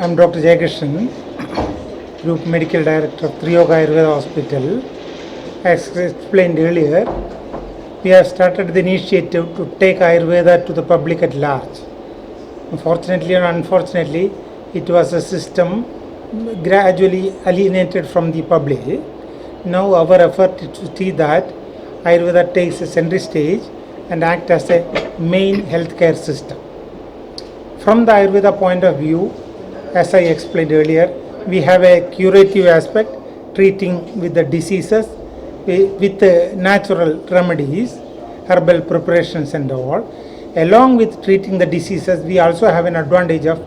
I'm Dr. Jayakrishnan, Group Medical Director of Triyog Ayurved Hospital. As explained earlier, we have started the initiative to take Ayurveda to the public at large. Unfortunately or unfortunately, it was a system gradually alienated from the public. Now our effort is to see that Ayurveda takes a center stage and act as a main healthcare system. From the Ayurveda point of view, as I explained earlier, we have a curative aspect, treating with the diseases with natural remedies, herbal preparations and all. Along with treating the diseases, we also have an advantage of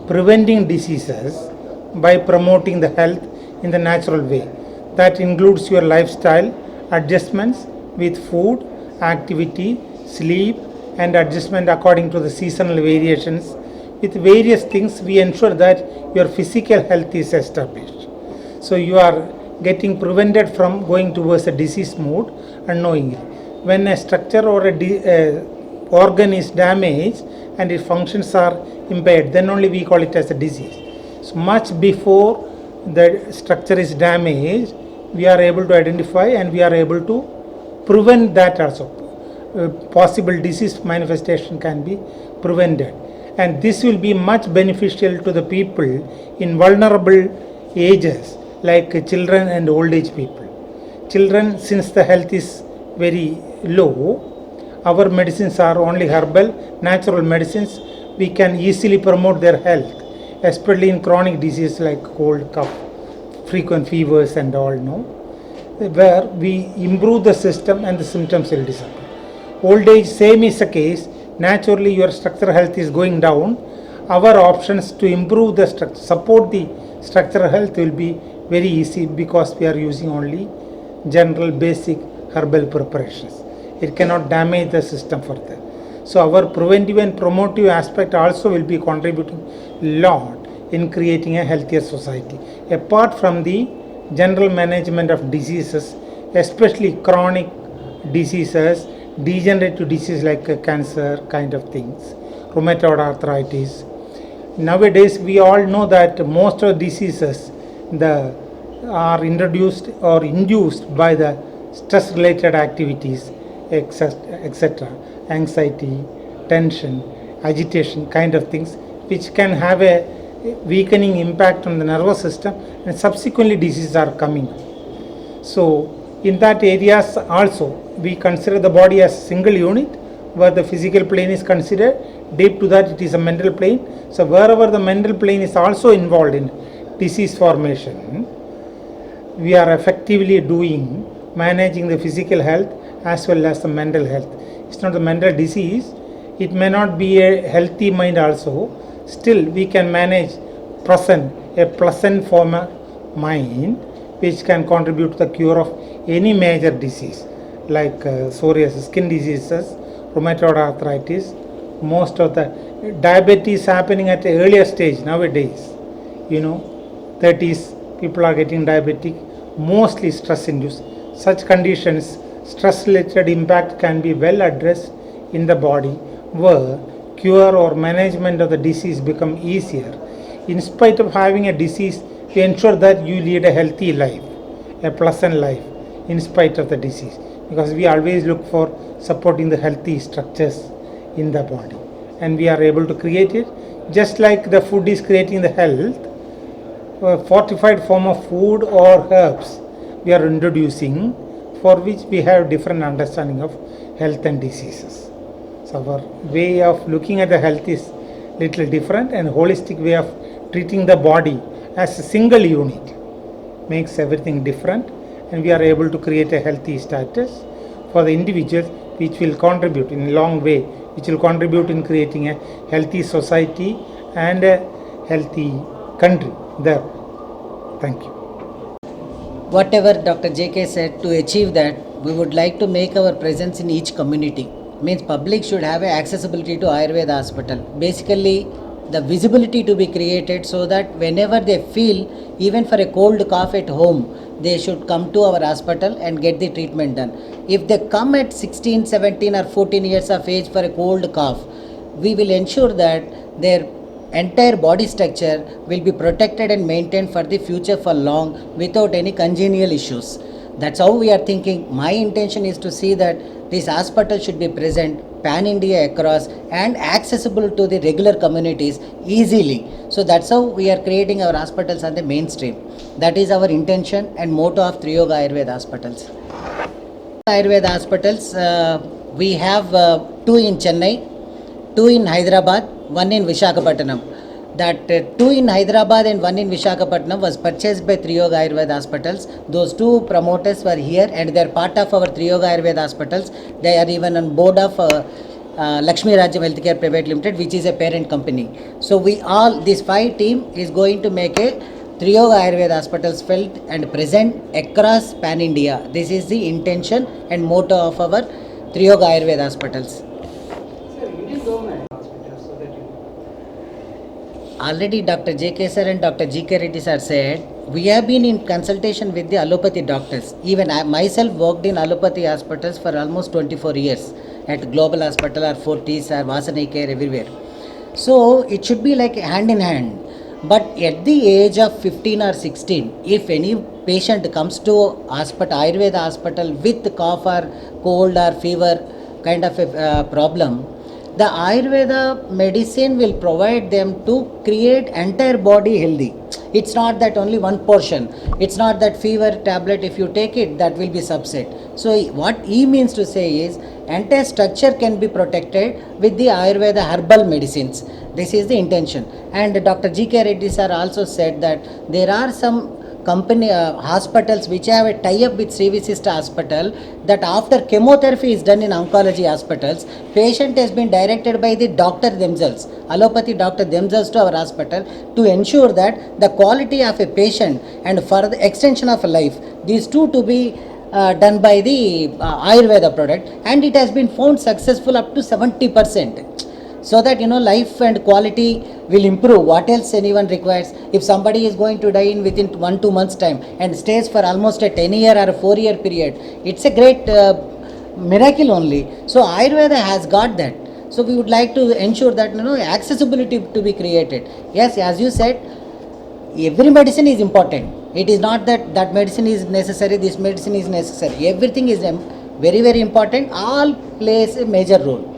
preventing diseases by promoting the health in the natural way. That includes your lifestyle adjustments with food, activity, sleep, and adjustment according to the seasonal variations. With various things, we ensure that your physical health is established. So you are getting prevented from going towards a disease mode unknowingly. When a structure or a organ is damaged and its functions are impaired, then only we call it as a disease. So much before the structure is damaged, we are able to identify and we are able to prevent that also. Possible disease manifestation can be prevented, and this will be much beneficial to the people in vulnerable ages like children and old age people. Children, since the health is very low, our medicines are only herbal, natural medicines. We can easily promote their health, especially in chronic diseases like cold, cough, frequent fevers and all, no? Where we improve the system and the symptoms will disappear. Old age, same is the case. Naturally your structural health is going down. Our options to improve the structure, support the structural health will be very easy because we are using only general basic herbal preparations. It cannot damage the system further. So our preventive and promotive aspect also will be contributing a lot in creating a healthier society. Apart from the general management of diseases, especially chronic diseases, degenerative diseases like cancer kind of things, rheumatoid arthritis. Nowadays we all know that most of diseases are introduced or induced by the stress related activities, etc. Anxiety, tension, agitation kind of things, which can have a weakening impact on the nervous system, and subsequently diseases are coming. So in that areas also we consider the body as a single unit, where the physical plane is considered, deep to that it is a mental plane. So wherever the mental plane is also involved in disease formation, we are effectively managing the physical health as well as the mental health. It's not the mental disease, it may not be a healthy mind also, still we can manage a pleasant form of mind which can contribute to the cure of any major disease like psoriasis, skin diseases, rheumatoid arthritis. Most of the diabetes happening at an earlier stage nowadays. 30s people are getting diabetic, mostly stress induced. Such conditions, stress related impact can be well addressed in the body, where cure or management of the disease become easier. In spite of having a disease, we ensure that you lead a healthy life, a pleasant life in spite of the disease, because we always look for supporting the healthy structures in the body, and we are able to create it just like the food is creating the health. A fortified form of food or herbs we are introducing, for which we have different understanding of health and diseases. So our way of looking at the health is little different, and holistic way of treating the body as a single unit makes everything different, and we are able to create a healthy status for the individuals, which will contribute in a long way, which will contribute in creating a healthy society and a healthy country there. Thank you. Whatever Dr. JK said, to achieve that, we would like to make our presence in each community. Means public should have accessibility to Ayurveda hospital. Basically, the visibility to be created so that whenever they feel, even for a cold cough at home, they should come to our hospital and get the treatment done. If they come at 16, 17 or 14 years of age for a cold cough, we will ensure that their entire body structure will be protected and maintained for the future for long without any congenial issues. That's how we are thinking. My intention is to see that this hospital should be present pan India across and accessible to the regular communities easily. So that's how we are creating our hospitals on the mainstream. That is our intention and motto of Triyog Ayurved hospitals. Ayurveda hospitals, we have two in Chennai, two in Hyderabad, one in Visakhapatnam. That two in Hyderabad and one in Visakhapatnam was purchased by Triyog Ayurved hospitals. Those two promoters were here and they are part of our Triyog Ayurved hospitals. They are even on board of Lakshmi Healthcare Private Limited, which is a parent company. So we all, this 5 team is going to make a Triyog Ayurved hospitals felt and present across pan India. This is the intention and motto of our Triyog Ayurved hospitals. Already Dr. J.K. sir and Dr. G.K. Reddy sir said, we have been in consultation with the allopathy doctors. Even I myself worked in allopathy hospitals for almost 24 years at Global Hospital or Fortis or Vasan Eye Care everywhere. So it should be like hand in hand. But at the age of 15 or 16, if any patient comes to hospital, Ayurveda hospital with cough or cold or fever kind of a problem, the Ayurveda medicine will provide them to create entire body healthy. It's not that only one portion. It's not that fever tablet, if you take it, that will be subset. So what he means to say is, entire structure can be protected with the Ayurveda herbal medicines. This is the intention. And Dr. G.K. Reddy sir also said that there are some company hospitals which have a tie-up with Sri Visista hospital, that after chemotherapy is done in oncology hospitals, patient has been directed by the doctor themselves, allopathy doctor themselves, to our hospital to ensure that the quality of a patient and for the extension of life, these two to be done by the Ayurveda product, and it has been found successful up to 70%. So that life and quality will improve. What else anyone requires? If somebody is going to die in within 1-2 months time and stays for almost a 10-year or a 4-year period, it's a great miracle only. So Ayurveda has got that. So we would like to ensure that accessibility to be created. Yes, as you said, every medicine is important. It is not that that medicine is necessary, this medicine is necessary. Everything is very, very important. All plays a major role.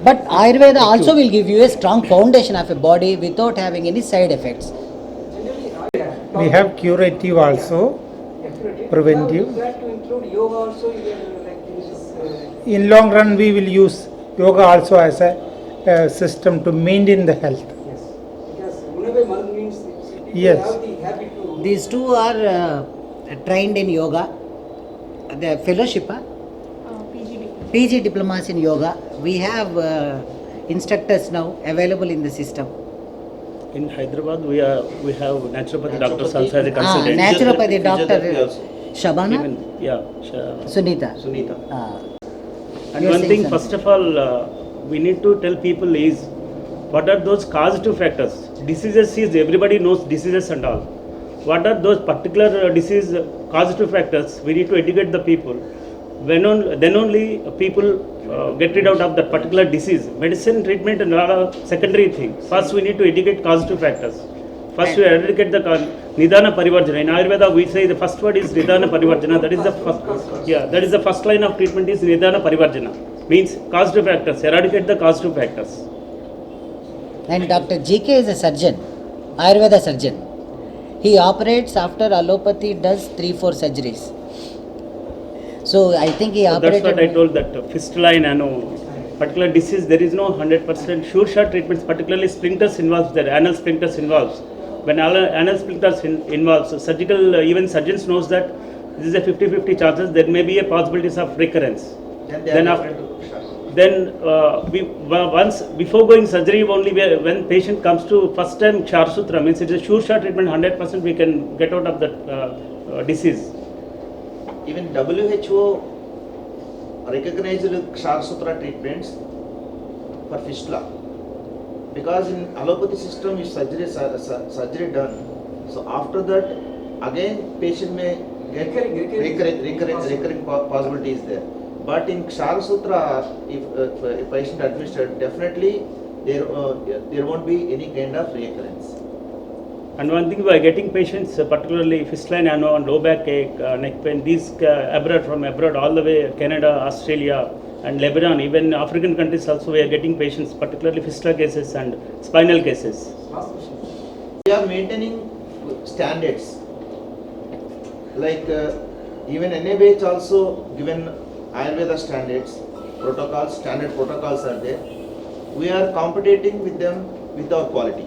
But Ayurveda also will give you a strong foundation of a body without having any side effects. We have curative also, preventive. That to include yoga also, In long run, we will use yoga also as a system to maintain the health. yes, because Munave month means people Yes. have the habit to. These two are trained in yoga. The fellowship, PG diplomas in yoga. We have instructors now available in the system. In Hyderabad, we have naturopathy doctors also as a consultant. Naturopathy doctor Physiotherapy also. Shabana, Even, yeah, Sunita. And You're one saying thing, something. first of all, we need to tell people is what are those causative factors. Diseases is everybody knows diseases and all. What are those particular disease causative factors? We need to educate the people. Then only people get rid out of that particular disease. Medicine, treatment, and all are secondary things. First, we need to educate causative factors. First, we educate the Nidana Parivarjana. In Ayurveda, we say the first word is Nidana Parivarjana. That is the first. Yeah, that is the first line of treatment is Nidana Parivarjana. Means causative factors. Eradicate the causative factors. And Dr. GK is a surgeon, Ayurveda surgeon. He operates after allopathy, does 3-4 surgeries. So I think he So operated. that's what I told that fistula in particular disease, there is no 100% sure shot treatments, particularly sphincters involves, there anal sphincters involves. When anal sphincters involves, surgical, even surgeons knows that this is a 50-50 chances, there may be a possibilities of recurrence. Once before going surgery only, when patient comes to first time Char Sutra, means it is a sure shot treatment, 100% we can get out of that disease. Even WHO recognized Chks Sutra treatments for fistula, because in allopathy system is surgery done. So after that, again patient may get recurring possibilities there. But in Chks Sutra, if a patient administered, definitely there won't be any kind of reoccurrence. And one thing, we are getting patients, particularly fistula and low back ache, neck pain, these abroad, from abroad all the way, Canada, Australia and Lebanon, even African countries also we are getting patients, particularly fistula cases and spinal cases. We are maintaining standards. Like even NABH also given Ayurveda standards, standard protocols are there. We are competing with them with our quality.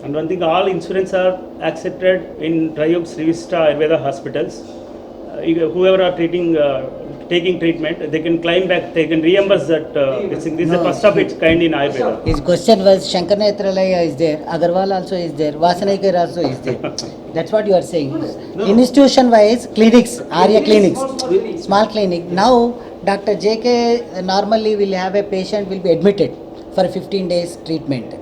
And one thing, all insurance are accepted in Triyog Sri Visista Ayurveda hospitals. Whoever are taking treatment, they can climb back, they can reimburse that. This is the first of its kind in Ayurveda. His question was Shankar Netralaya is there, Agarwal also is there, Vasan Eye Care also is there. That's what you are saying. No. Institution wise, clinics, Arya clinics, Small small clinic. Now, Dr. JK normally will have a patient will be admitted for 15 days treatment.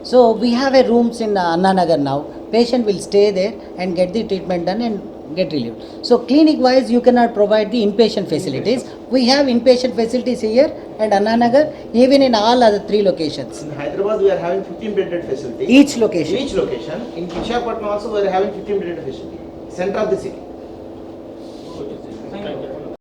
So we have a rooms in Anna Nagar now. Patient will stay there and get the treatment done and get relieved. So clinic wise, you cannot provide the inpatient facilities. We have inpatient facilities here and Anna Nagar, even in all other 3 locations. In Hyderabad, we are having 15-bedded facility. Each location. In Visakhapatnam also, we are having 15-bedded facility. Center of the city.